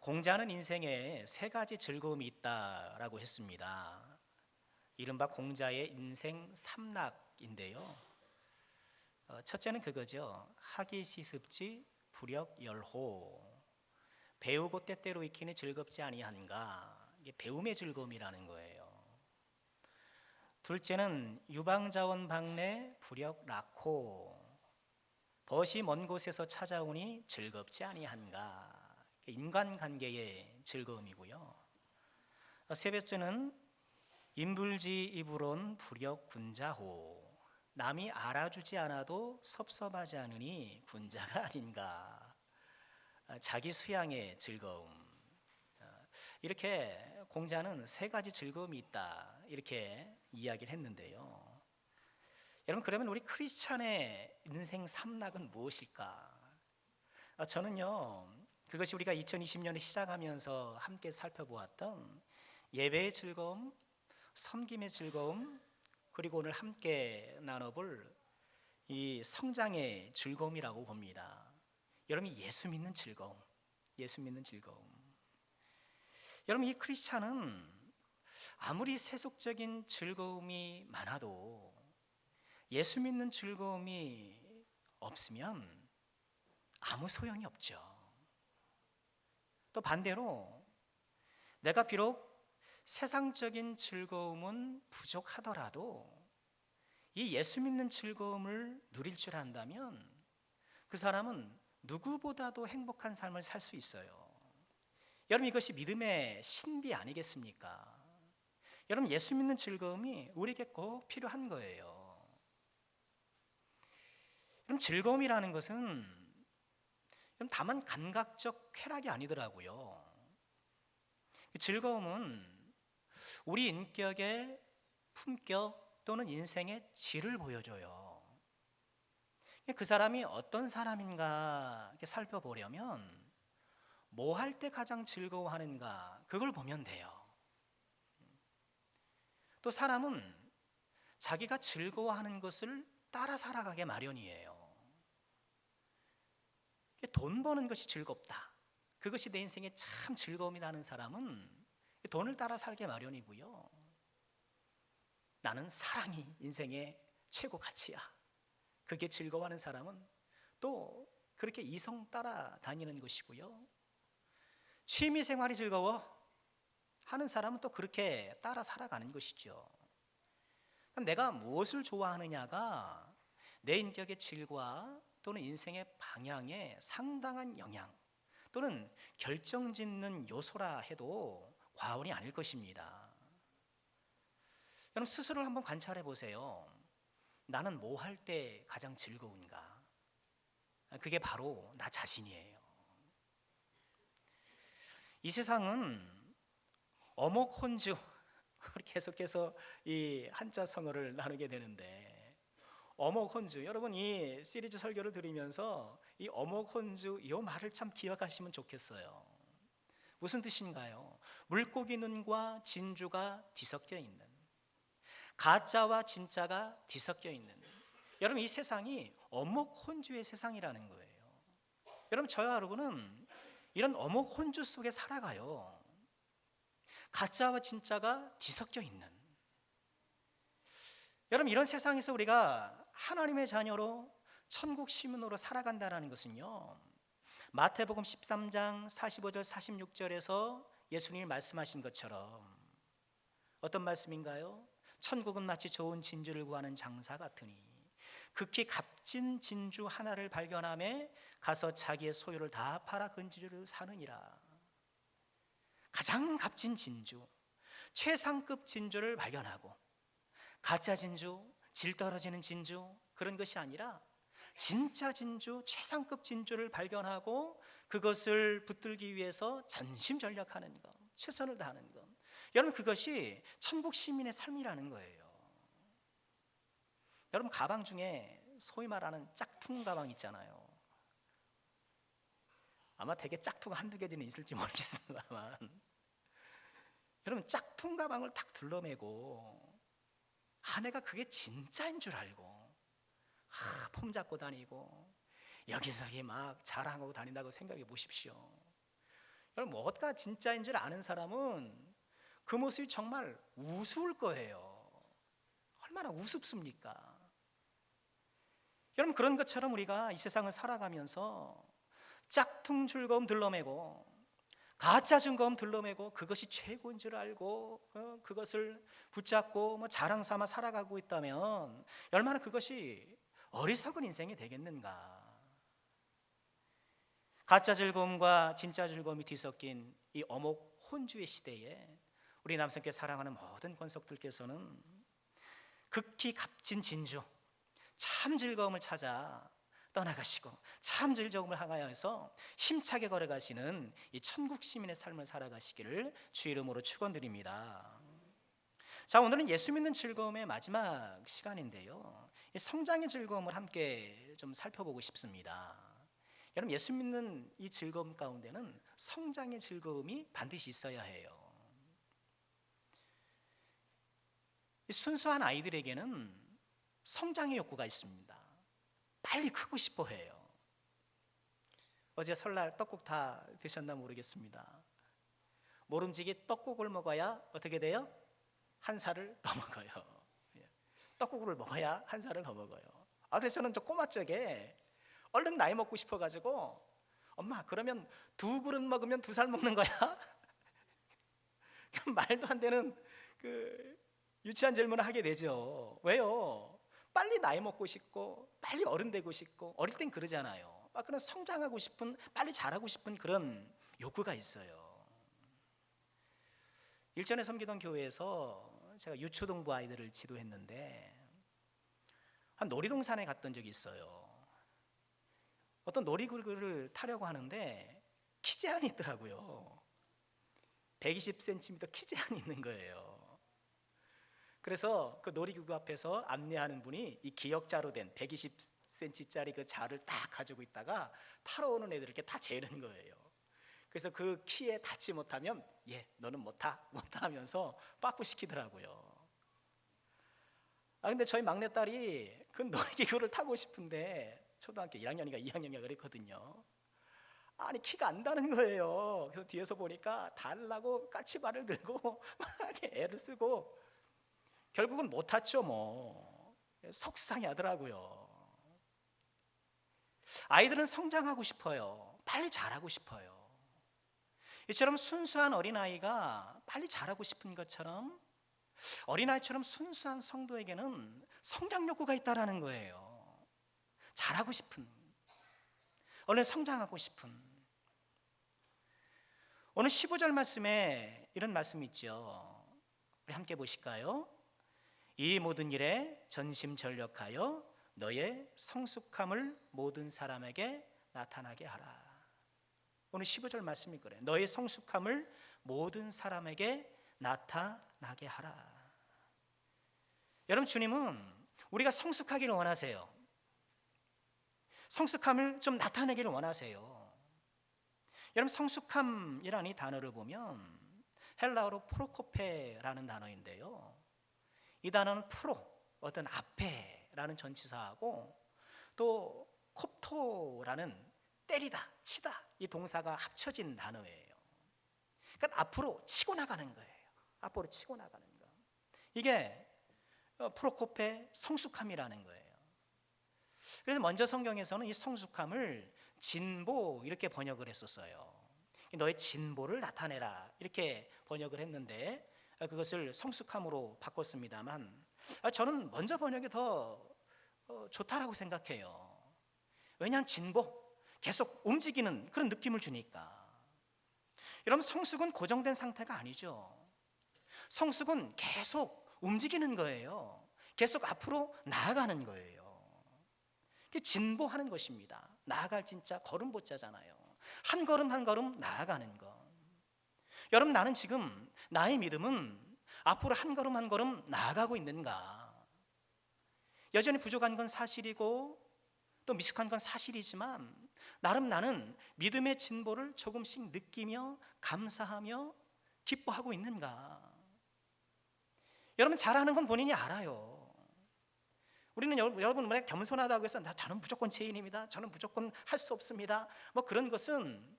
공자는 인생에 세 가지 즐거움이 있다라고 했습니다. 이른바 공자의 인생 삼락인데요. 첫째는 그거죠. 학이시습지 불역열호. 배우고 때때로 익히니 즐겁지 아니한가. 이게 배움의 즐거움이라는 거예요. 둘째는 유방자원 박래 불역락호. 벗이 먼 곳에서 찾아오니 즐겁지 아니한가. 인간관계의 즐거움이고요. 세 번째는 인불지이불온 불역군자호. 남이 알아주지 않아도 섭섭하지 않으니 군자가 아닌가. 자기 수양의 즐거움. 이렇게 공자는 세 가지 즐거움이 있다, 이렇게 이야기를 했는데요. 여러분, 그러면 우리 크리스찬의 인생 삼락은 무엇일까? 저는요, 그것이 우리가 2020년에 시작하면서 함께 살펴보았던 예배의 즐거움, 섬김의 즐거움, 그리고 오늘 함께 나눠볼 이 성장의 즐거움이라고 봅니다. 여러분, 예수 믿는 즐거움, 예수 믿는 즐거움. 여러분, 이 크리스찬은 아무리 세속적인 즐거움이 많아도 예수 믿는 즐거움이 없으면 아무 소용이 없죠. 또 반대로 내가 비록 세상적인 즐거움은 부족하더라도 이 예수 믿는 즐거움을 누릴 줄 안다면 그 사람은 누구보다도 행복한 삶을 살 수 있어요. 여러분, 이것이 믿음의 신비 아니겠습니까? 여러분, 예수 믿는 즐거움이 우리에게 꼭 필요한 거예요. 여러분, 즐거움이라는 것은 다만 감각적 쾌락이 아니더라고요. 즐거움은 우리 인격의 품격 또는 인생의 질을 보여줘요. 그 사람이 어떤 사람인가 살펴보려면 뭐 할 때 가장 즐거워하는가, 그걸 보면 돼요. 또 사람은 자기가 즐거워하는 것을 따라 살아가게 마련이에요. 돈 버는 것이 즐겁다, 그것이 내 인생에 참 즐거움이 나는 사람은 돈을 따라 살게 마련이고요. 나는 사랑이 인생의 최고 가치야, 그게 즐거워하는 사람은 또 그렇게 이성 따라 다니는 것이고요. 취미 생활이 즐거워 하는 사람은 또 그렇게 따라 살아가는 것이죠. 내가 무엇을 좋아하느냐가 내 인격의 질과 또는 인생의 방향에 상당한 영향 또는 결정짓는 요소라 해도 과언이 아닐 것입니다. 여러분, 스스로를 한번 관찰해 보세요. 나는 뭐 할 때 가장 즐거운가? 그게 바로 나 자신이에요. 이 세상은 어목혼주, 계속해서 이 한자성어를 나누게 되는데, 어목혼주, 여러분 이 시리즈 설교를 들으면서 이 어목혼주 이 말을 참 기억하시면 좋겠어요. 무슨 뜻인가요? 물고기 눈과 진주가 뒤섞여 있는, 가짜와 진짜가 뒤섞여 있는, 여러분 이 세상이 어목혼주의 세상이라는 거예요. 여러분, 저와 여러분은 이런 어목혼주 속에 살아가요. 가짜와 진짜가 뒤섞여 있는, 여러분 이런 세상에서 우리가 하나님의 자녀로 천국 시민으로 살아간다는 것은요, 마태복음 13장 45절 46절에서 예수님이 말씀하신 것처럼 어떤 말씀인가요? 천국은 마치 좋은 진주를 구하는 장사 같으니 극히 값진 진주 하나를 발견하며 가서 자기의 소유를 다 팔아 그 진주를 사느니라. 가장 값진 진주, 최상급 진주를 발견하고 가짜 진주, 질 떨어지는 진주, 그런 것이 아니라 진짜 진주, 최상급 진주를 발견하고 그것을 붙들기 위해서 전심전력하는 것, 최선을 다하는 것, 여러분 그것이 천국 시민의 삶이라는 거예요. 여러분, 가방 중에 소위 말하는 짝퉁 가방 있잖아요. 아마 되게 짝퉁 한두 개는 있을지 모르겠습니다만, 여러분 짝퉁 가방을 딱 둘러매고 아내가 그게 진짜인 줄 알고 폼 잡고 다니고 여기저기 막 자랑하고 다닌다고 생각해 보십시오. 여러분, 뭐가 진짜인 줄 아는 사람은 그 모습이 정말 우스울 거예요. 얼마나 우습습니까? 여러분, 그런 것처럼 우리가 이 세상을 살아가면서 짝퉁 즐거움 들러매고 가짜 즐거움 들러매고 그것이 최고인 줄 알고 그것을 붙잡고 자랑 삼아 살아가고 있다면 얼마나 그것이 어리석은 인생이 되겠는가. 가짜 즐거움과 진짜 즐거움이 뒤섞인 이 어목 혼주의 시대에 우리 남성께 사랑하는 모든 권속들께서는 극히 값진 진주 참 즐거움을 찾아 떠나가시고 참 즐거움을 향하여서 힘차게 걸어가시는 이 천국 시민의 삶을 살아가시기를 주의 이름으로 축원드립니다. 자, 오늘은 예수 믿는 즐거움의 마지막 시간인데요, 이 성장의 즐거움을 함께 좀 살펴보고 싶습니다. 여러분, 예수 믿는 이 즐거움 가운데는 성장의 즐거움이 반드시 있어야 해요. 이 순수한 아이들에게는 성장의 욕구가 있습니다. 빨리 크고 싶어 해요. 어제 설날 떡국 다 드셨나 모르겠습니다. 모름지기 떡국을 먹어야 어떻게 돼요? 한 살을 더 먹어요. 떡국을 먹어야 한 살을 더 먹어요. 그래서 저는 저 꼬마 쪽에 얼른 나이 먹고 싶어가지고, 엄마 그러면 2그릇 먹으면 2살 먹는 거야? 말도 안 되는 그 유치한 질문을 하게 되죠. 왜요? 빨리 나이 먹고 싶고 빨리 어른 되고 싶고, 어릴 땐 그러잖아요. 그런 성장하고 싶은, 빨리 자라고 싶은 그런 욕구가 있어요. 일전에 섬기던 교회에서 제가 유초등부 아이들을 지도했는데 한 놀이동산에 갔던 적이 있어요. 어떤 놀이기구를 타려고 하는데 키 제한이 있더라고요. 120cm 키 제한이 있는 거예요. 그래서 그 놀이기구 앞에서 안내하는 분이 이 기역자로 된 120cm짜리 그 자를 딱 가지고 있다가 타러 오는 애들 이렇게 다 재는 거예요. 그래서 그 키에 닿지 못하면 너는 못 타 하면서 빠꾸 시키더라고요. 근데 저희 막내딸이 그 놀이기구를 타고 싶은데 초등학교 1학년인가 2학년인가 그랬거든요. 아니 키가 안 닿는 거예요. 그래서 뒤에서 보니까 달라고 까치발을 들고 막 애를 쓰고 결국은 못 탔죠. 속상해하더라고요. 아이들은 성장하고 싶어요. 빨리 자라고 싶어요. 이처럼 순수한 어린아이가 빨리 자라고 싶은 것처럼 어린아이처럼 순수한 성도에게는 성장 욕구가 있다는 거예요. 자라고 싶은, 얼른 성장하고 싶은. 오늘 15절 말씀에 이런 말씀이 있죠. 우리 함께 보실까요? 이 모든 일에 전심전력하여 너의 성숙함을 모든 사람에게 나타나게 하라. 오늘 15절 말씀이 그래요. 너의 성숙함을 모든 사람에게 나타나게 하라. 여러분, 주님은 우리가 성숙하기를 원하세요. 성숙함을 좀 나타내기를 원하세요. 여러분, 성숙함이라는 이 단어를 보면 헬라어로 프로코페라는 단어인데요, 이 단어는 프로, 어떤 앞에라는 전치사하고 또 콥토라는 때리다, 치다 이 동사가 합쳐진 단어예요. 그러니까 앞으로 치고 나가는 거예요. 앞으로 치고 나가는 거. 이게 프로코페 성숙함이라는 거예요. 그래서 먼저 성경에서는 이 성숙함을 진보 이렇게 번역을 했었어요. 너의 진보를 나타내라 이렇게 번역을 했는데 그것을 성숙함으로 바꿨습니다만, 저는 먼저 번역이 더 좋다라고 생각해요. 왜냐하면 진보, 계속 움직이는 그런 느낌을 주니까. 여러분, 성숙은 고정된 상태가 아니죠. 성숙은 계속 움직이는 거예요. 계속 앞으로 나아가는 거예요. 진보하는 것입니다. 나아갈 진짜 걸음보자잖아요. 한 걸음 한 걸음 나아가는 것. 여러분, 나는 지금 나의 믿음은 앞으로 한 걸음 한 걸음 나아가고 있는가? 여전히 부족한 건 사실이고 또 미숙한 건 사실이지만 나름 나는 믿음의 진보를 조금씩 느끼며 감사하며 기뻐하고 있는가? 여러분, 잘하는 건 본인이 알아요. 우리는 여러분 만약 겸손하다고 해서 저는 무조건 죄인입니다, 저는 무조건 할 수 없습니다, 그런 것은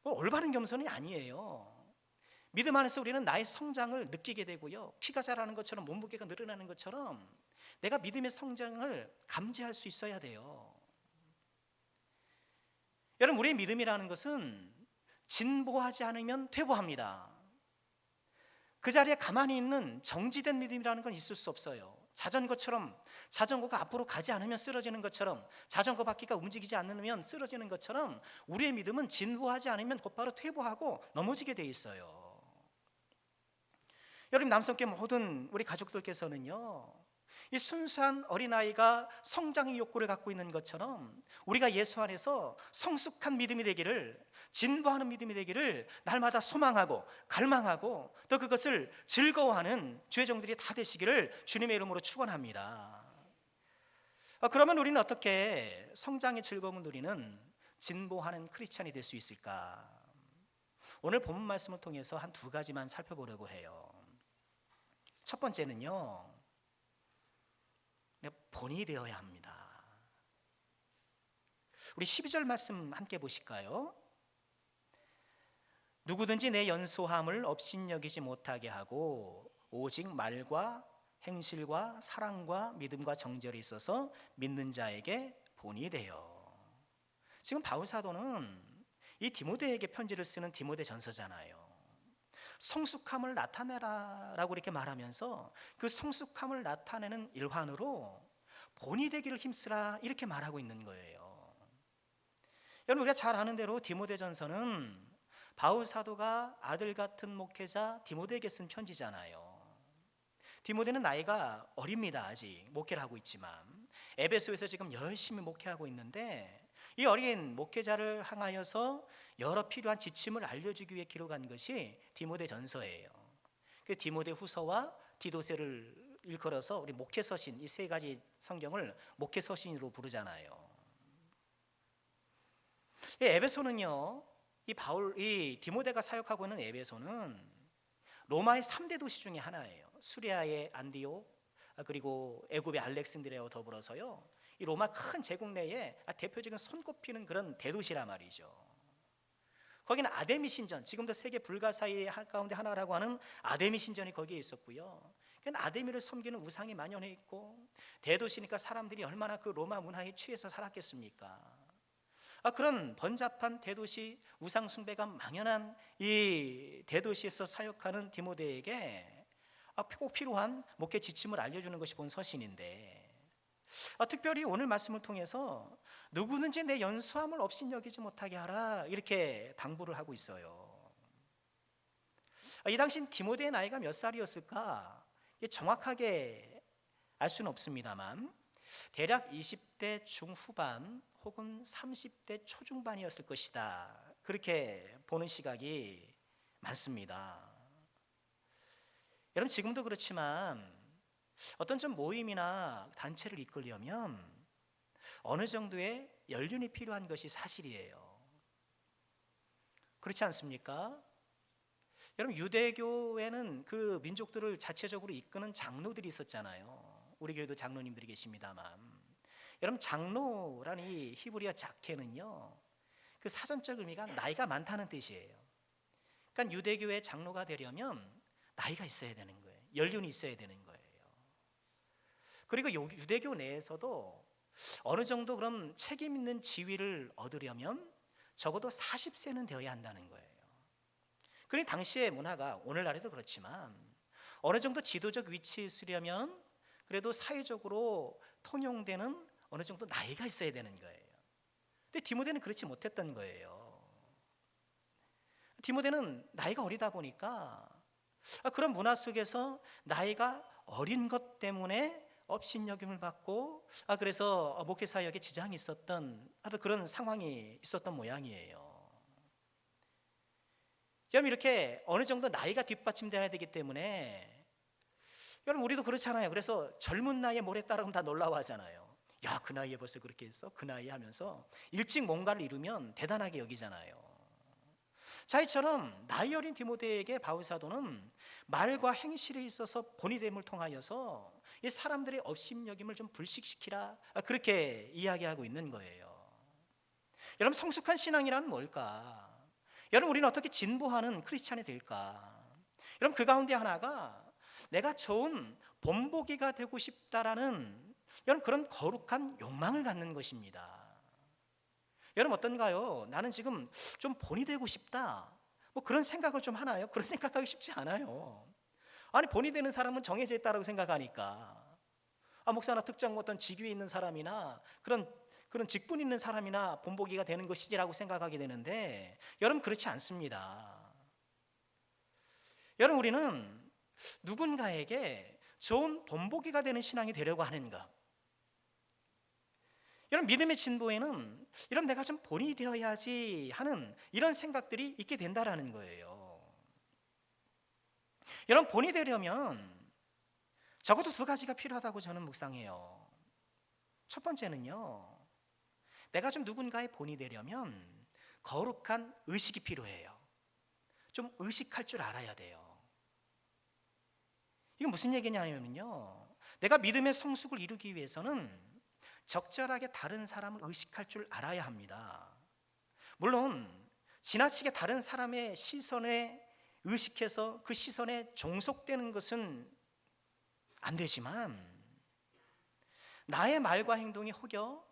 올바른 겸손이 아니에요. 믿음 안에서 우리는 나의 성장을 느끼게 되고요, 키가 자라는 것처럼 몸무게가 늘어나는 것처럼 내가 믿음의 성장을 감지할 수 있어야 돼요. 여러분, 우리의 믿음이라는 것은 진보하지 않으면 퇴보합니다. 그 자리에 가만히 있는 정지된 믿음이라는 건 있을 수 없어요. 자전거처럼, 자전거가 앞으로 가지 않으면 쓰러지는 것처럼, 자전거 바퀴가 움직이지 않으면 쓰러지는 것처럼 우리의 믿음은 진보하지 않으면 곧바로 퇴보하고 넘어지게 돼 있어요. 여러분, 남성께 모든 우리 가족들께서는요, 이 순수한 어린아이가 성장의 욕구를 갖고 있는 것처럼 우리가 예수 안에서 성숙한 믿음이 되기를, 진보하는 믿음이 되기를 날마다 소망하고 갈망하고 또 그것을 즐거워하는 주의 종들이 다 되시기를 주님의 이름으로 축원합니다. 그러면 우리는 어떻게 성장의 즐거움을 누리는 진보하는 크리스찬이 될 수 있을까? 오늘 본문 말씀을 통해서 한 두 가지만 살펴보려고 해요. 첫 번째는요, 본이 되어야 합니다. 우리 12절 말씀 함께 보실까요? 누구든지 내 연소함을 업신여기지 못하게 하고 오직 말과 행실과 사랑과 믿음과 정절이 있어서 믿는 자에게 본이 되어. 지금 바울 사도는 이 디모데에게 편지를 쓰는 디모데 전서잖아요. 성숙함을 나타내라 라고 이렇게 말하면서 그 성숙함을 나타내는 일환으로 본이 되기를 힘쓰라 이렇게 말하고 있는 거예요. 여러분, 우리가 잘 아는 대로 디모데전서는 바울 사도가 아들 같은 목회자 디모데에게 쓴 편지잖아요. 디모데는 나이가 어립니다. 아직 목회를 하고 있지만 에베소에서 지금 열심히 목회하고 있는데, 이 어린 목회자를 향하여서 여러 필요한 지침을 알려주기 위해 기록한 것이 디모데 전서예요. 그 디모데 후서와 디도세를 일컬어서 우리 목회서신, 이 세 가지 성경을 목회서신으로 부르잖아요. 이 에베소는요, 이 디모데가 사역하고 있는 에베소는 로마의 3대 도시 중에 하나예요. 수리아의 안디옥, 그리고 애굽의 알렉산드리아와 더불어서요, 이 로마 큰 제국 내에 대표적인 손꼽히는 그런 대도시란 말이죠. 거기는 아데미 신전, 지금도 세계 불가사의 가운데 하나라고 하는 아데미 신전이 거기에 있었고요. 아데미를 섬기는 우상이 만연해 있고, 대도시니까 사람들이 얼마나 그 로마 문화에 취해서 살았겠습니까? 그런 번잡한 대도시, 우상 숭배가 망연한 이 대도시에서 사역하는 디모데에게 꼭 필요한 목회 지침을 알려주는 것이 본 서신인데, 특별히 오늘 말씀을 통해서 누구든지 내 연소함을 업신여기지 못하게 하라 이렇게 당부를 하고 있어요. 이 당시 디모데의 나이가 몇 살이었을까 정확하게 알 수는 없습니다만 대략 20대 중후반 혹은 30대 초중반이었을 것이다, 그렇게 보는 시각이 많습니다. 여러분, 지금도 그렇지만 어떤 좀 모임이나 단체를 이끌려면 어느 정도의 연륜이 필요한 것이 사실이에요. 그렇지 않습니까? 여러분, 유대교에는 그 민족들을 자체적으로 이끄는 장로들이 있었잖아요. 우리 교회도 장로님들이 계십니다만, 여러분, 장로라는 이 히브리어 자케는요, 그 사전적 의미가 나이가 많다는 뜻이에요. 그러니까 유대교의 장로가 되려면 나이가 있어야 되는 거예요. 연륜이 있어야 되는 거예요. 그리고 유대교 내에서도 어느 정도 그럼 책임 있는 지위를 얻으려면 적어도 40세는 되어야 한다는 거예요. 그러니 당시의 문화가 오늘날에도 그렇지만 어느 정도 지도적 위치에 있으려면 그래도 사회적으로 통용되는 어느 정도 나이가 있어야 되는 거예요. 근데 디모데는 그렇지 못했던 거예요. 디모데는 나이가 어리다 보니까 그런 문화 속에서 나이가 어린 것 때문에 업신여김을 받고, 그래서 목회 사역에 지장이 있었던 그런 상황이 있었던 모양이에요. 여러분, 이렇게 어느 정도 나이가 뒷받침되어야 되기 때문에, 여러분, 우리도 그렇잖아요. 그래서 젊은 나이에 뭘 했다라고 하면 다 놀라워하잖아요. 야, 그 나이에 벌써 그렇게 했어? 그 나이에 하면서 일찍 뭔가를 이루면 대단하게 여기잖아요. 자, 이처럼 나이 어린 디모데에게 바울 사도는 말과 행실에 있어서 본의됨을 통하여서 이 사람들의 업신여김을 좀 불식시키라, 그렇게 이야기하고 있는 거예요. 여러분, 성숙한 신앙이란 뭘까? 여러분, 우리는 어떻게 진보하는 크리스찬이 될까? 여러분, 그 가운데 하나가 내가 좋은 본보기가 되고 싶다라는 여러분 그런 거룩한 욕망을 갖는 것입니다. 여러분, 어떤가요? 나는 지금 좀 본이 되고 싶다, 뭐 그런 생각을 좀 하나요? 그런 생각하기 쉽지 않아요. 아니, 본이 되는 사람은 정해져 있다고 생각하니까, 목사나 특정 어떤 직위에 있는 사람이나 그런 직분 있는 사람이나 본보기가 되는 것이지라고 생각하게 되는데, 여러분 그렇지 않습니다. 여러분, 우리는 누군가에게 좋은 본보기가 되는 신앙이 되려고 하는 것, 이런 믿음의 진보에는 이런 내가 좀 본이 되어야지 하는 이런 생각들이 있게 된다라는 거예요. 이런 본이 되려면 적어도 두 가지가 필요하다고 저는 묵상해요. 첫 번째는요, 내가 좀 누군가의 본이 되려면 거룩한 의식이 필요해요. 좀 의식할 줄 알아야 돼요. 이건 무슨 얘기냐면요, 내가 믿음의 성숙을 이루기 위해서는 적절하게 다른 사람을 의식할 줄 알아야 합니다. 물론 지나치게 다른 사람의 시선에 의식해서 그 시선에 종속되는 것은 안 되지만, 나의 말과 행동이 혹여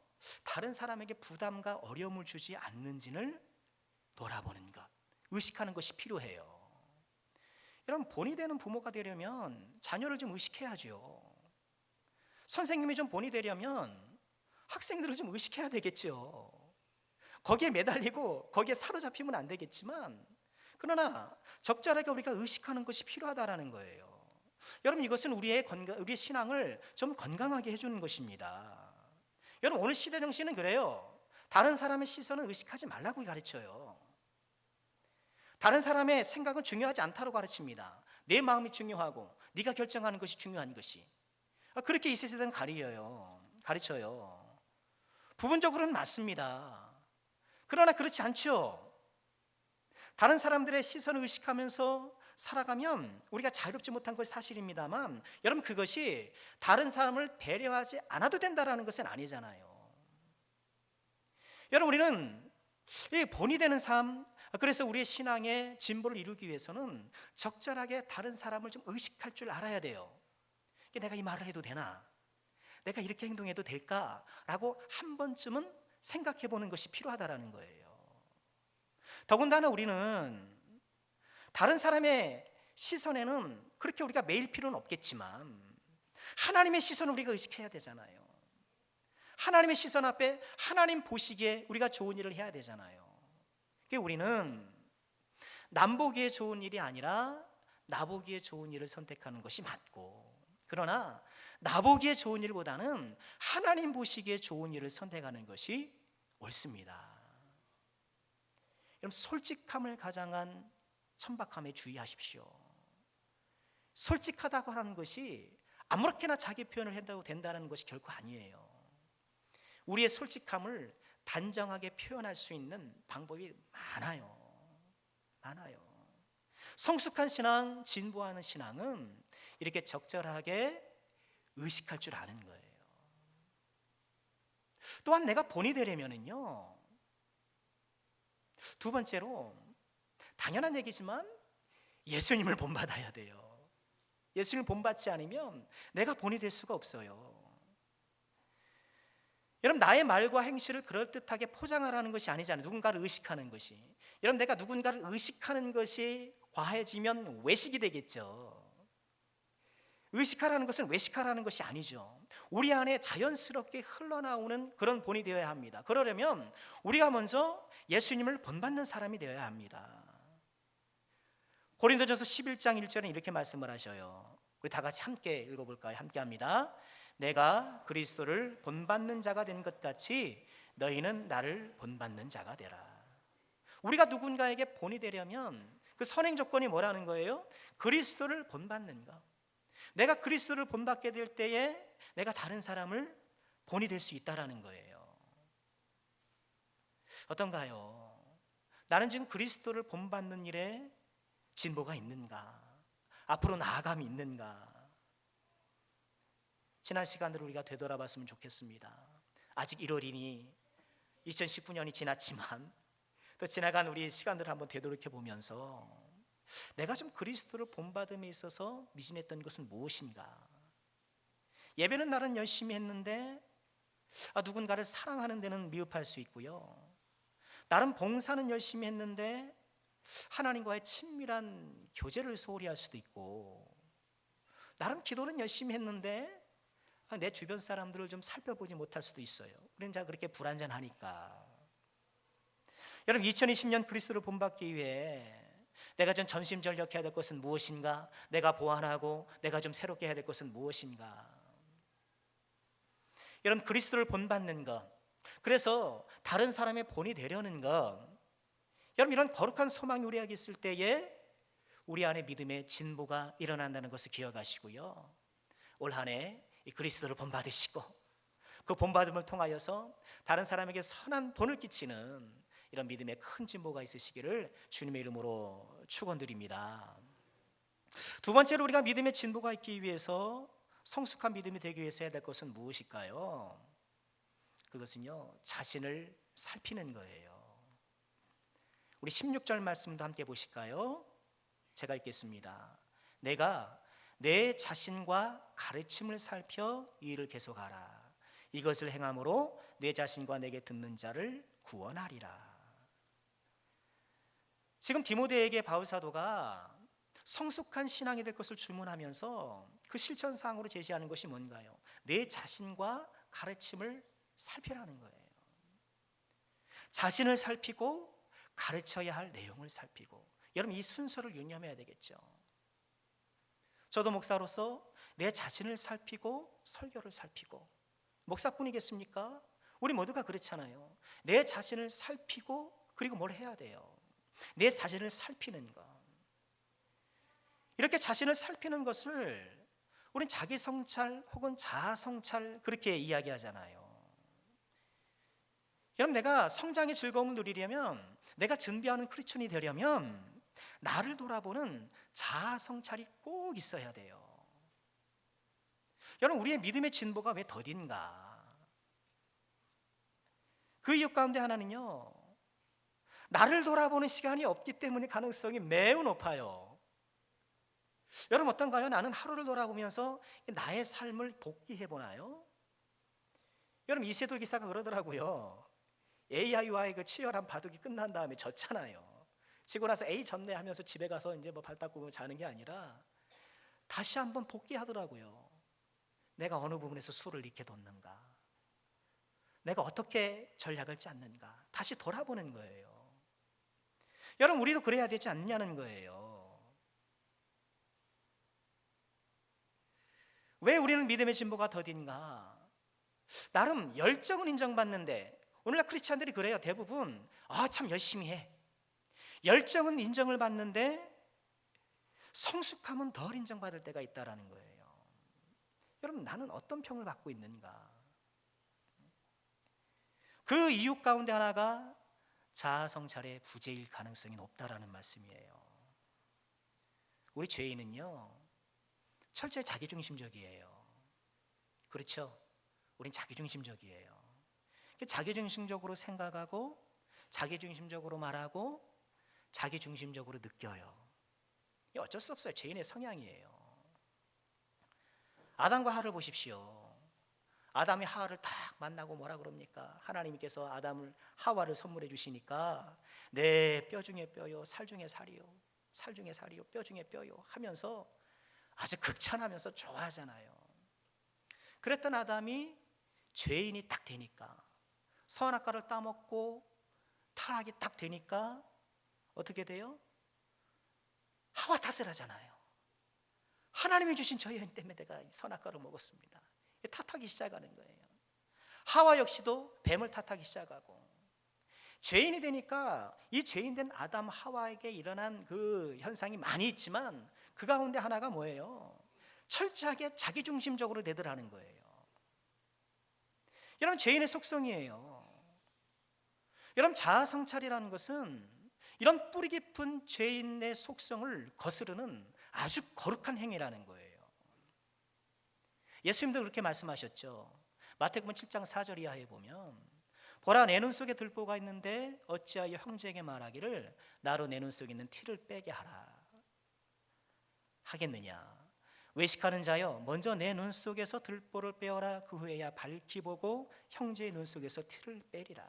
다른 사람에게 부담과 어려움을 주지 않는지를 돌아보는 것, 의식하는 것이 필요해요. 여러분, 본이 되는 부모가 되려면 자녀를 좀 의식해야죠. 선생님이 좀 본이 되려면 학생들을 좀 의식해야 되겠죠. 거기에 매달리고 거기에 사로잡히면 안 되겠지만, 그러나 적절하게 우리가 의식하는 것이 필요하다라는 거예요. 여러분, 이것은 우리의 신앙을 좀 건강하게 해주는 것입니다. 여러분, 오늘 시대 정신은 그래요. 다른 사람의 시선을 의식하지 말라고 가르쳐요. 다른 사람의 생각은 중요하지 않다고 가르칩니다. 내 마음이 중요하고 네가 결정하는 것이 중요한 것이, 그렇게 이 세대는 가르쳐요. 부분적으로는 맞습니다. 그러나 그렇지 않죠. 다른 사람들의 시선을 의식하면서 살아가면 우리가 자유롭지 못한 것이 사실입니다만, 여러분, 그것이 다른 사람을 배려하지 않아도 된다는 것은 아니잖아요. 여러분, 우리는 이 본이 되는 삶, 그래서 우리의 신앙의 진보를 이루기 위해서는 적절하게 다른 사람을 좀 의식할 줄 알아야 돼요. 내가 이 말을 해도 되나? 내가 이렇게 행동해도 될까라고 한 번쯤은 생각해 보는 것이 필요하다라는 거예요. 더군다나 우리는 다른 사람의 시선에는 그렇게 우리가 매일 필요는 없겠지만, 하나님의 시선을 우리가 의식해야 되잖아요. 하나님의 시선 앞에 하나님 보시기에 우리가 좋은 일을 해야 되잖아요. 그러니까 우리는 남 보기에 좋은 일이 아니라 나 보기에 좋은 일을 선택하는 것이 맞고, 그러나 나 보기에 좋은 일보다는 하나님 보시기에 좋은 일을 선택하는 것이 옳습니다. 여러분, 솔직함을 가장한 천박함에 주의하십시오. 솔직하다고 하는 것이 아무렇게나 자기 표현을 한다고 된다는 것이 결코 아니에요. 우리의 솔직함을 단정하게 표현할 수 있는 방법이 많아요. 성숙한 신앙, 진보하는 신앙은 이렇게 적절하게 의식할 줄 아는 거예요. 또한 내가 본이 되려면은요, 두 번째로 당연한 얘기지만 예수님을 본받아야 돼요. 예수님을 본받지 않으면 내가 본이 될 수가 없어요. 여러분, 나의 말과 행실을 그럴듯하게 포장하라는 것이 아니잖아요. 누군가를 의식하는 것이. 여러분, 내가 누군가를 의식하는 것이 과해지면 외식이 되겠죠. 의식하라는 것은 외식하라는 것이 아니죠. 우리 안에 자연스럽게 흘러나오는 그런 본이 되어야 합니다. 그러려면 우리가 먼저 예수님을 본받는 사람이 되어야 합니다. 고린도전서 11장 1절은 이렇게 말씀을 하셔요. 우리 다 같이 함께 읽어볼까요? 함께 합니다. 내가 그리스도를 본받는 자가 된 것 같이 너희는 나를 본받는 자가 되라. 우리가 누군가에게 본이 되려면 그 선행 조건이 뭐라는 거예요? 그리스도를 본받는 것. 내가 그리스도를 본받게 될 때에 내가 다른 사람을 본이 될 수 있다라는 거예요. 어떤가요? 나는 지금 그리스도를 본받는 일에 진보가 있는가? 앞으로 나아감이 있는가? 지난 시간들을 우리가 되돌아봤으면 좋겠습니다. 아직 1월이니 2019년이 지났지만 또 지나간 우리 시간들을 한번 되돌이켜 보면서 내가 좀 그리스도를 본받음에 있어서 미진했던 것은 무엇인가? 예배는 나는 열심히 했는데 누군가를 사랑하는 데는 미흡할 수 있고요. 나름 봉사는 열심히 했는데 하나님과의 친밀한 교제를 소홀히 할 수도 있고, 나름 기도는 열심히 했는데 내 주변 사람들을 좀 살펴보지 못할 수도 있어요. 우리는 자 그렇게 불완전하니까. 여러분, 2020년 그리스도를 본받기 위해 내가 좀 전심전력해야 될 것은 무엇인가? 내가 보완하고 내가 좀 새롭게 해야 될 것은 무엇인가? 여러분, 그리스도를 본받는 것, 그래서 다른 사람의 본이 되려는 것, 여러분, 이런 거룩한 소망이 우리 안에 있을 때에 우리 안에 믿음의 진보가 일어난다는 것을 기억하시고요. 올 한 해 이 그리스도를 본받으시고 그 본받음을 통하여서 다른 사람에게 선한 본을 끼치는 이런 믿음의 큰 진보가 있으시기를 주님의 이름으로 축원드립니다. 두 번째로 우리가 믿음의 진보가 있기 위해서, 성숙한 믿음이 되기 위해서 해야 될 것은 무엇일까요? 그것은요, 자신을 살피는 거예요. 우리 16절 말씀도 함께 보실까요? 제가 읽겠습니다. 내가 내 자신과 가르침을 살펴 이 일을 계속하라. 이것을 행함으로 내 자신과 내게 듣는 자를 구원하리라. 지금 디모데에게 바울 사도가 성숙한 신앙이 될 것을 주문하면서 그 실천상으로 제시하는 것이 뭔가요? 내 자신과 가르침을 살피라는 거예요. 자신을 살피고 가르쳐야 할 내용을 살피고, 여러분, 이 순서를 유념해야 되겠죠. 저도 목사로서 내 자신을 살피고 설교를 살피고, 목사뿐이겠습니까? 우리 모두가 그렇잖아요. 내 자신을 살피고 그리고 뭘 해야 돼요? 내 자신을 살피는 것. 이렇게 자신을 살피는 것을 우린 자기 성찰 혹은 자아 성찰 그렇게 이야기하잖아요. 여러분, 내가 성장의 즐거움을 누리려면, 내가 준비하는 크리스천이 되려면 나를 돌아보는 자아 성찰이 꼭 있어야 돼요. 여러분, 우리의 믿음의 진보가 왜 더딘가? 그 이유 가운데 하나는요, 나를 돌아보는 시간이 없기 때문에 가능성이 매우 높아요. 여러분, 어떤가요? 나는 하루를 돌아보면서 나의 삶을 복기해 보나요? 여러분, 이세돌 기사가 그러더라고요. AI와의 그 치열한 바둑이 끝난 다음에 졌잖아요. 지고 나서 A 졌네 하면서 집에 가서 이제 뭐 발 닦고 자는 게 아니라 다시 한번 복귀하더라고요. 내가 어느 부분에서 수를 익혀 뒀는가? 내가 어떻게 전략을 짰는가? 다시 돌아보는 거예요. 여러분, 우리도 그래야 되지 않느냐는 거예요. 왜 우리는 믿음의 진보가 더딘가? 나름 열정은 인정받는데, 오늘날 크리스찬들이 그래요. 대부분 참 열심히 해. 열정은 인정을 받는데 성숙함은 덜 인정받을 때가 있다라는 거예요. 여러분, 나는 어떤 평을 받고 있는가? 그 이유 가운데 하나가 자아 성찰의 부재일 가능성이 높다라는 말씀이에요. 우리 죄인은요, 철저히 자기중심적이에요. 그렇죠? 우린 자기중심적이에요. 자기중심적으로 생각하고, 자기중심적으로 말하고, 자기중심적으로 느껴요. 어쩔 수 없어요. 죄인의 성향이에요. 아담과 하와를 보십시오. 아담이 하와를 딱 만나고 뭐라 그럽니까? 하나님께서 하와를 선물해 주시니까 내 뼈 중에 뼈요, 살 중에 살이요, 살 중에 살이요, 뼈 중에 뼈요 하면서 아주 극찬하면서 좋아하잖아요. 그랬던 아담이 죄인이 딱 되니까, 선악과를 따먹고 타락이 딱 되니까 어떻게 돼요? 하와 탓을 하잖아요. 하나님이 주신 저 여인 때문에 내가 선악과를 먹었습니다. 탓하기 시작하는 거예요. 하와 역시도 뱀을 탓하기 시작하고, 죄인이 되니까 이 죄인된 아담 하와에게 일어난 그 현상이 많이 있지만 그 가운데 하나가 뭐예요? 철저하게 자기중심적으로 되더라는 거예요. 여러분, 죄인의 속성이에요. 여러분, 자아 성찰이라는 것은 이런 뿌리 깊은 죄인의 속성을 거스르는 아주 거룩한 행위라는 거예요. 예수님도 그렇게 말씀하셨죠. 마태복음 7장 4절 이하에 보면 보라, 내 눈 속에 들보가 있는데 어찌하여 형제에게 말하기를 나로 내 눈 속에 있는 티를 빼게 하라 하겠느냐. 외식하는 자여, 먼저 내 눈 속에서 들보를 빼어라. 그 후에야 밝히 보고 형제의 눈 속에서 티를 빼리라.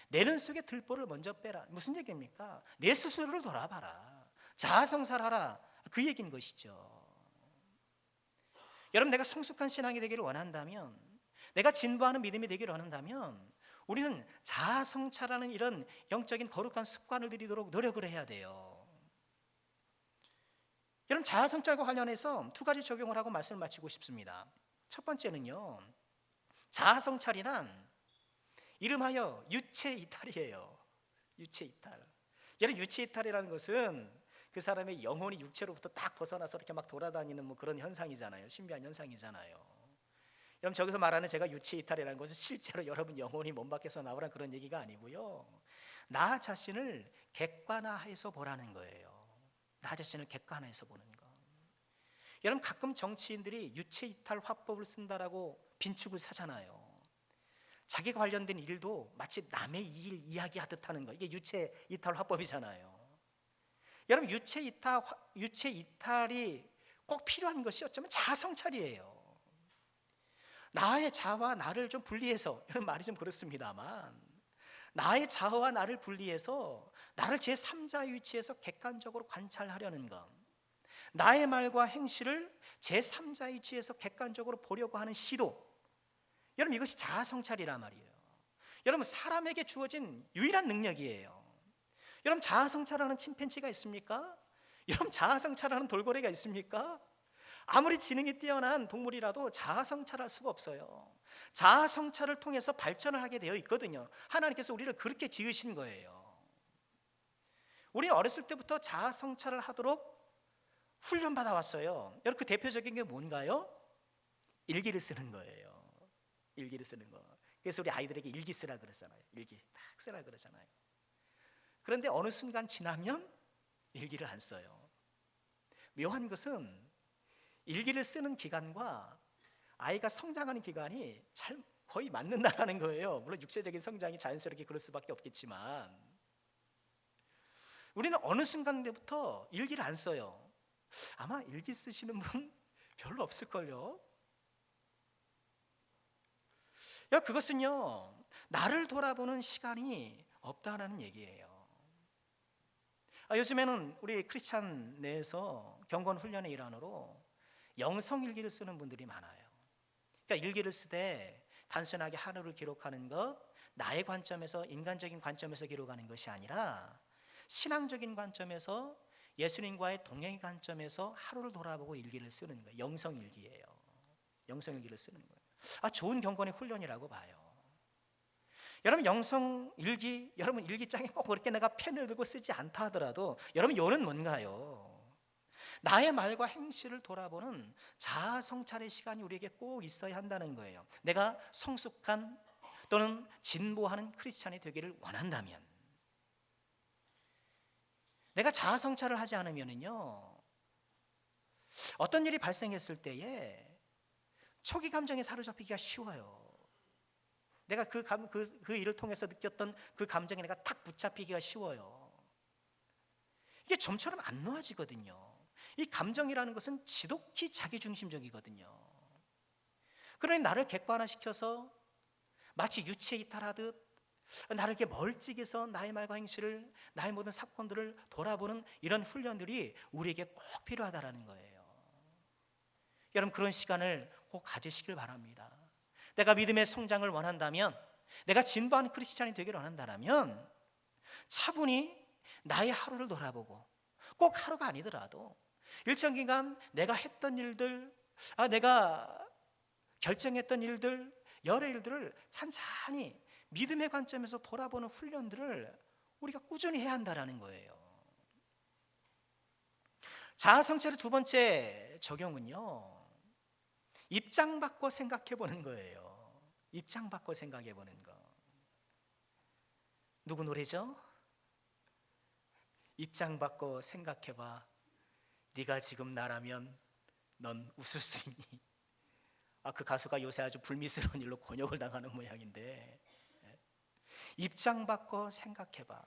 내 눈 속에 들보를 먼저 빼라. 무슨 얘기입니까? 내 스스로를 돌아봐라. 자아성찰하라. 그 얘기인 것이죠. 여러분, 내가 성숙한 신앙이 되기를 원한다면, 내가 진보하는 믿음이 되기를 원한다면 우리는 자아성찰하는 이런 영적인 거룩한 습관을 들이도록 노력을 해야 돼요. 여러분, 자아성찰과 관련해서 두 가지 적용을 하고 말씀을 마치고 싶습니다. 첫 번째는요, 자아성찰이란 이름하여 유체이탈이에요. 유체이탈. 여러분, 유체이탈이라는 것은 그 사람의 영혼이 육체로부터 딱 벗어나서 이렇게 막 돌아다니는 뭐 그런 현상이잖아요. 신비한 현상이잖아요. 여러분, 저기서 말하는 제가 유체이탈이라는 것은 실제로 여러분 영혼이 몸 밖에서 나오라는 그런 얘기가 아니고요, 나 자신을 객관화해서 보라는 거예요. 나 자신을 객관화해서 보는 거. 여러분, 가끔 정치인들이 유체이탈 화법을 쓴다라고 빈축을 사잖아요. 자기가 관련된 일도 마치 남의 일 이야기하듯 하는 거. 이게 유체이탈 화법이잖아요. 여러분, 유체이탈이 꼭 필요한 것이 어쩌면 자아성찰이에요. 나의 자아와 나를 좀 분리해서, 이런 말이 좀 그렇습니다만, 나의 자아와 나를 분리해서 나를 제3자의 위치에서 객관적으로 관찰하려는 것, 나의 말과 행실을 제3자의 위치에서 객관적으로 보려고 하는 시도, 여러분, 이것이 자아성찰이란 말이에요. 여러분, 사람에게 주어진 유일한 능력이에요. 여러분, 자아성찰하는 침팬지가 있습니까? 여러분, 자아성찰하는 돌고래가 있습니까? 아무리 지능이 뛰어난 동물이라도 자아성찰할 수가 없어요. 자아성찰을 통해서 발전을 하게 되어 있거든요. 하나님께서 우리를 그렇게 지으신 거예요. 우리는 어렸을 때부터 자아성찰을 하도록 훈련받아 왔어요. 여러분, 그 대표적인 게 뭔가요? 일기를 쓰는 거예요. 일기를 쓰는 거. 그래서 우리 아이들에게 일기 쓰라 그러잖아요. 일기 딱 쓰라 그러잖아요. 그런데 어느 순간 지나면 일기를 안 써요. 묘한 것은 일기를 쓰는 기간과 아이가 성장하는 기간이 거의 맞는다라는 거예요. 물론 육체적인 성장이 자연스럽게 그럴 수밖에 없겠지만, 우리는 어느 순간부터 일기를 안 써요. 아마 일기 쓰시는 분 별로 없을걸요. 그것은요, 나를 돌아보는 시간이 없다라는 얘기예요. 요즘에는 우리 크리스찬 내에서 경건 훈련의 일환으로 영성일기를 쓰는 분들이 많아요. 그러니까 일기를 쓰되 단순하게 하루를 기록하는 것, 나의 관점에서, 인간적인 관점에서 기록하는 것이 아니라 신앙적인 관점에서, 예수님과의 동행의 관점에서 하루를 돌아보고 일기를 쓰는 거예요. 영성일기예요. 영성일기를 쓰는 거예요. 좋은 경건의 훈련이라고 봐요. 여러분, 영성일기, 여러분 일기장에 꼭 그렇게 내가 펜을 들고 쓰지 않다 하더라도 여러분, 요는 뭔가요? 나의 말과 행실을 돌아보는 자아성찰의 시간이 우리에게 꼭 있어야 한다는 거예요. 내가 성숙한 또는 진보하는 크리스찬이 되기를 원한다면, 내가 자아성찰을 하지 않으면요, 어떤 일이 발생했을 때에 초기 감정에 사로잡히기가 쉬워요. 내가 그 일을 통해서 느꼈던 그 감정에 내가 탁 붙잡히기가 쉬워요. 이게 좀처럼 안 놓아지거든요. 이 감정이라는 것은 지독히 자기중심적이거든요. 그러니 나를 객관화시켜서 마치 유체이탈하듯 나를 이렇게 멀찍이서 나의 말과 행실을, 나의 모든 사건들을 돌아보는 이런 훈련들이 우리에게 꼭 필요하다라는 거예요. 여러분, 그런 시간을 꼭 가지시길 바랍니다. 내가 믿음의 성장을 원한다면, 내가 진보하는 크리스찬이 되기를 원한다면 차분히 나의 하루를 돌아보고, 꼭 하루가 아니더라도 일정 기간 내가 했던 일들, 내가 결정했던 일들, 여러 일들을 찬찬히 믿음의 관점에서 돌아보는 훈련들을 우리가 꾸준히 해야 한다는 거예요. 자아성찰의 두 번째 적용은요, 입장 바꿔 생각해 보는 거예요. 입장 바꿔 생각해 보는 거. 누구 노래죠? 입장 바꿔 생각해 봐. 네가 지금 나라면 넌 웃을 수 있니? 그 가수가 요새 아주 불미스러운 일로 곤욕을 당하는 모양인데, 입장 바꿔 생각해봐.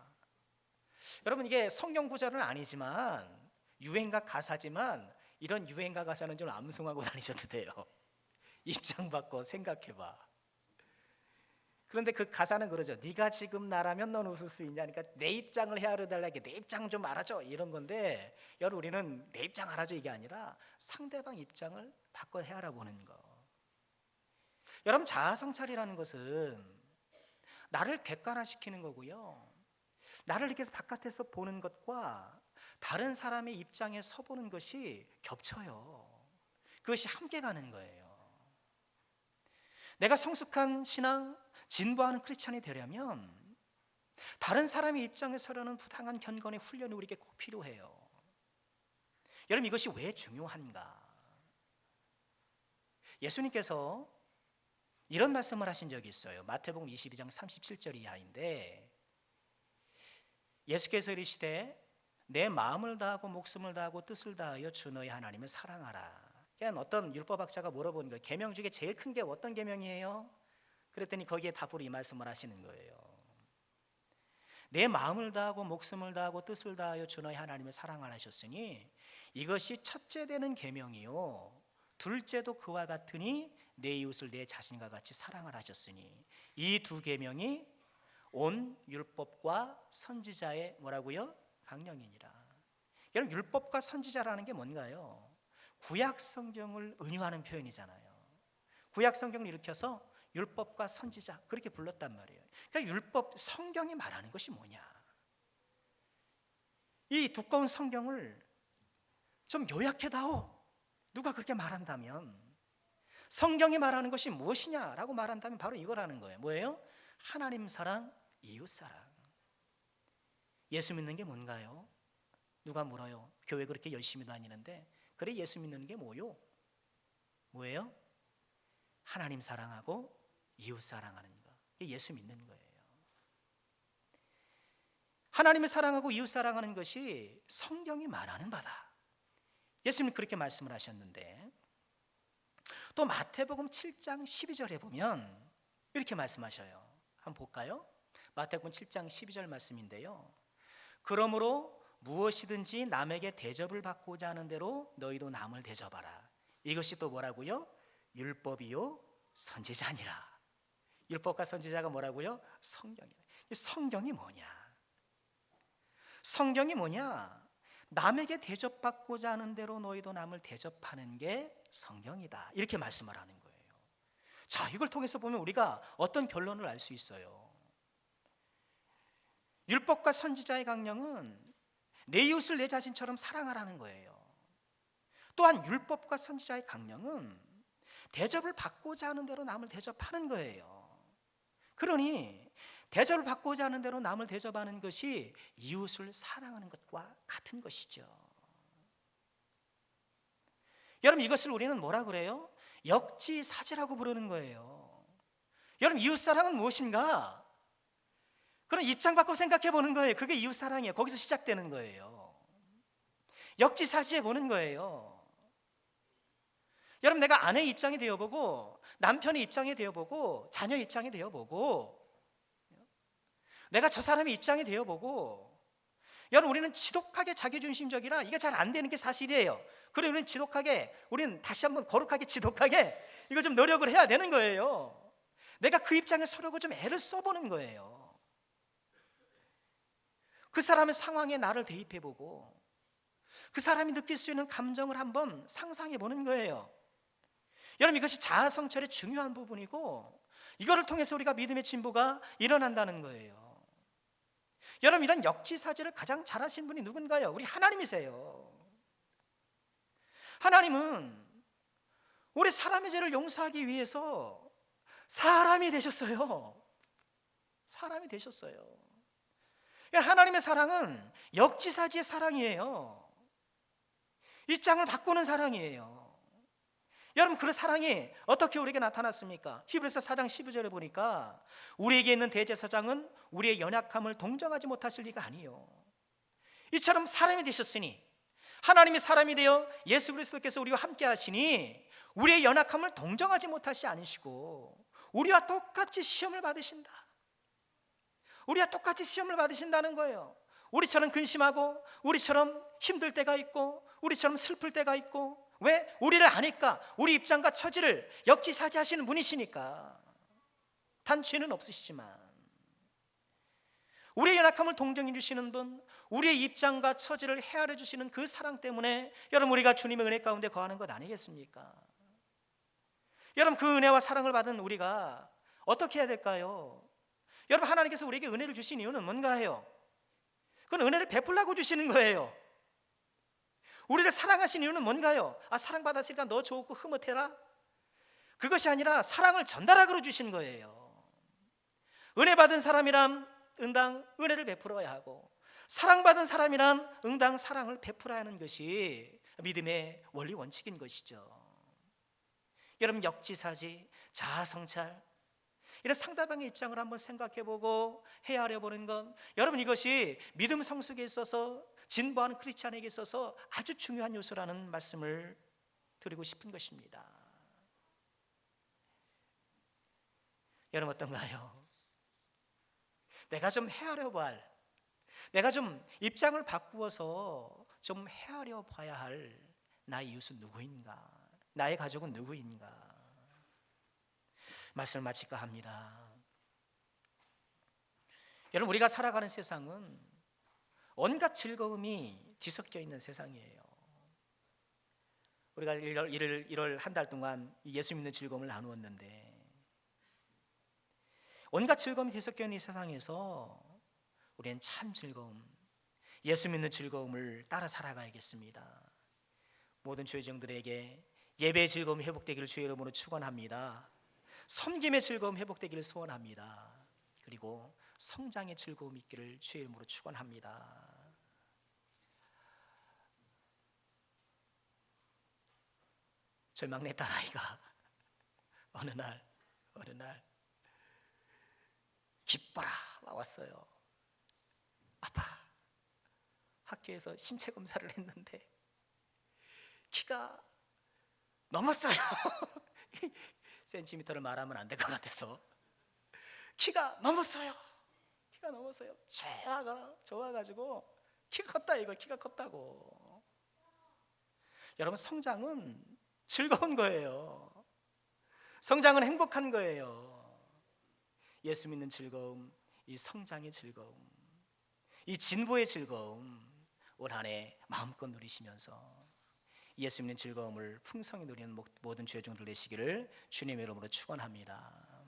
여러분, 이게 성경 구절은 아니지만 유행가 가사지만 이런 유행가 가사는 좀 암송하고 다니셔도 돼요. 입장 바꿔 생각해봐. 그런데 그 가사는 그러죠. 네가 지금 나라면 넌 웃을 수 있냐. 그러니까 내 입장을 헤아려달라게, 내 입장 좀 알아줘, 이런 건데, 여러분, 우리는 내 입장 알아줘 이게 아니라 상대방 입장을 바꿔 헤아려보는 거. 여러분, 자아성찰이라는 것은 나를 객관화시키는 거고요, 나를 이렇게 바깥에서 보는 것과 다른 사람의 입장에 서보는 것이 겹쳐요. 그것이 함께 가는 거예요. 내가 성숙한 신앙, 진보하는 크리스찬이 되려면 다른 사람의 입장에 서려는 부당한 견건의 훈련이 우리에게 꼭 필요해요. 여러분, 이것이 왜 중요한가? 예수님께서 이런 말씀을 하신 적이 있어요. 마태복음 22장 37절 이하인데, 예수께서 이르시되 내 마음을 다하고 목숨을 다하고 뜻을 다하여 주 너희 하나님을 사랑하라. 그냥 어떤 율법학자가 물어보는 거예요. 계명 중에 제일 큰 게 어떤 계명이에요? 그랬더니 거기에 답으로 이 말씀을 하시는 거예요. 내 마음을 다하고 목숨을 다하고 뜻을 다하여 주 너희 하나님을 사랑하라 하셨으니 이것이 첫째 되는 계명이요 둘째도 그와 같으니 내 이웃을 내 자신과 같이 사랑하라 하셨으니, 이 두 계명이 온 율법과 선지자의 뭐라고요? 강령이니라. 여러분, 율법과 선지자라는 게 뭔가요? 구약 성경을 은유하는 표현이잖아요. 구약 성경을 일으켜서 율법과 선지자 그렇게 불렀단 말이에요. 그러니까 율법, 성경이 말하는 것이 뭐냐? 이 두꺼운 성경을 좀 요약해다오. 누가 그렇게 말한다면, 성경이 말하는 것이 무엇이냐라고 말한다면 바로 이거라는 거예요. 뭐예요? 하나님 사랑, 이웃 사랑. 예수 믿는 게 뭔가요? 누가 물어요. 교회 그렇게 열심히 다니는데 그래, 예수 믿는 게 뭐예요? 하나님 사랑하고 이웃 사랑하는 거. 이게 예수 믿는 거예요. 하나님을 사랑하고 이웃 사랑하는 것이 성경이 말하는 바다. 예수님이 그렇게 말씀을 하셨는데, 또 마태복음 7장 12절에 보면 이렇게 말씀하셔요. 한번 볼까요? 마태복음 7장 12절 말씀인데요, 그러므로 무엇이든지 남에게 대접을 받고자 하는 대로 너희도 남을 대접하라. 이것이 또 뭐라고요? 율법이요 선지자니라. 율법과 선지자가 뭐라고요? 성경이라. 성경이 뭐냐? 성경이 뭐냐? 남에게 대접받고자 하는 대로 너희도 남을 대접하는 게 성경이다. 이렇게 말씀을 하는 거예요. 자, 이걸 통해서 보면 우리가 어떤 결론을 알 수 있어요? 율법과 선지자의 강령은 내 이웃을 내 자신처럼 사랑하라는 거예요. 또한 율법과 선지자의 강령은 대접을 받고자 하는 대로 남을 대접하는 거예요. 그러니 대접을 받고자 하는 대로 남을 대접하는 것이 이웃을 사랑하는 것과 같은 것이죠. 여러분, 이것을 우리는 뭐라 그래요? 역지사지라고 부르는 거예요. 여러분, 이웃사랑은 무엇인가? 그런 입장 바꿔 생각해 보는 거예요. 그게 이웃사랑이에요. 거기서 시작되는 거예요. 역지사지해 보는 거예요. 여러분, 내가 아내의 입장이 되어보고, 남편의 입장이 되어보고, 자녀의 입장이 되어보고, 내가 저 사람의 입장이 되어보고, 여러분, 우리는 지독하게 자기중심적이라 이게 잘 안 되는 게 사실이에요. 그래, 우리는 지독하게, 우리는 다시 한번 거룩하게 지독하게 이걸 좀 노력을 해야 되는 거예요. 내가 그 입장에 서려고 좀 애를 써보는 거예요. 그 사람의 상황에 나를 대입해보고 그 사람이 느낄 수 있는 감정을 한번 상상해보는 거예요. 여러분, 이것이 자아성찰의 중요한 부분이고, 이거를 통해서 우리가 믿음의 진보가 일어난다는 거예요. 여러분, 이런 역지사지를 가장 잘하신 분이 누군가요? 우리 하나님이세요. 하나님은 우리 사람의 죄를 용서하기 위해서 사람이 되셨어요. 사람이 되셨어요. 하나님의 사랑은 역지사지의 사랑이에요. 입장을 바꾸는 사랑이에요. 여러분, 그 사랑이 어떻게 우리에게 나타났습니까? 히브리서 4장 12절에 보니까 우리에게 있는 대제사장은 우리의 연약함을 동정하지 못하실 리가 아니요, 이처럼 사람이 되셨으니, 하나님이 사람이 되어 예수 그리스도께서 우리와 함께 하시니 우리의 연약함을 동정하지 못하시 않으시고 우리와 똑같이 시험을 받으신다. 우리와 똑같이 시험을 받으신다는 거예요. 우리처럼 근심하고 우리처럼 힘들 때가 있고 우리처럼 슬플 때가 있고, 왜? 우리를 아니까, 우리 입장과 처지를 역지사지하시는 분이시니까. 단 죄는 없으시지만 우리의 연약함을 동정해 주시는 분, 우리의 입장과 처지를 헤아려 주시는 그 사랑 때문에 여러분, 우리가 주님의 은혜 가운데 거하는 것 아니겠습니까? 여러분, 그 은혜와 사랑을 받은 우리가 어떻게 해야 될까요? 여러분, 하나님께서 우리에게 은혜를 주신 이유는 뭔가 해요? 그건 은혜를 베풀라고 주시는 거예요. 우리를 사랑하신 이유는 뭔가요? 사랑받았으니까 너 좋고 흐뭇해라? 그것이 아니라 사랑을 전달하고 주신 거예요. 은혜 받은 사람이란 응당 은혜를 베풀어야 하고, 사랑받은 사람이란 응당 사랑을 베풀어야 하는 것이 믿음의 원리 원칙인 것이죠. 여러분, 역지사지, 자아성찰, 이런 상대방의 입장을 한번 생각해보고 헤아려 보는 것, 여러분, 이것이 믿음 성숙에 있어서, 진보하는 크리스찬에게 있어서 아주 중요한 요소라는 말씀을 드리고 싶은 것입니다. 여러분, 어떤가요? 내가 좀 헤아려 볼, 내가 좀 입장을 바꾸어서 좀 헤아려 봐야 할 나의 이웃은 누구인가? 나의 가족은 누구인가? 말씀을 마칠까 합니다. 여러분, 우리가 살아가는 세상은 온갖 즐거움이 뒤섞여 있는 세상이에요. 우리가 1월 한 달 동안 예수 믿는 즐거움을 나누었는데, 온갖 즐거움이 뒤섞여 있는 이 세상에서 우리는 참 즐거움, 예수 믿는 즐거움을 따라 살아가야겠습니다. 모든 죄정들에게 예배의 즐거움이 회복되기를 주의 이름으로 축원합니다. 섬김의 즐거움 회복되기를 소원합니다. 그리고 성장의 즐거움이 있기를 주의 이름으로 축원합니다. 저희 막내 딸아이가 어느 날 기뻐라 나왔어요. 아빠, 학교에서 신체 검사를 했는데 키가 넘었어요. 센티미터를 말하면 안 될 것 같아서 키가 넘었어요. 좋아가지고 키가 컸다, 이거. 키가 컸다고. 여러분, 성장은 즐거운 거예요. 성장은 행복한 거예요. 예수 믿는 즐거움, 이 성장의 즐거움, 이 진보의 즐거움, 올 한 해 마음껏 누리시면서 예수 믿는 즐거움을 풍성히 누리는 모든 죄종들 되시기를 주님의 이름으로 축원합니다.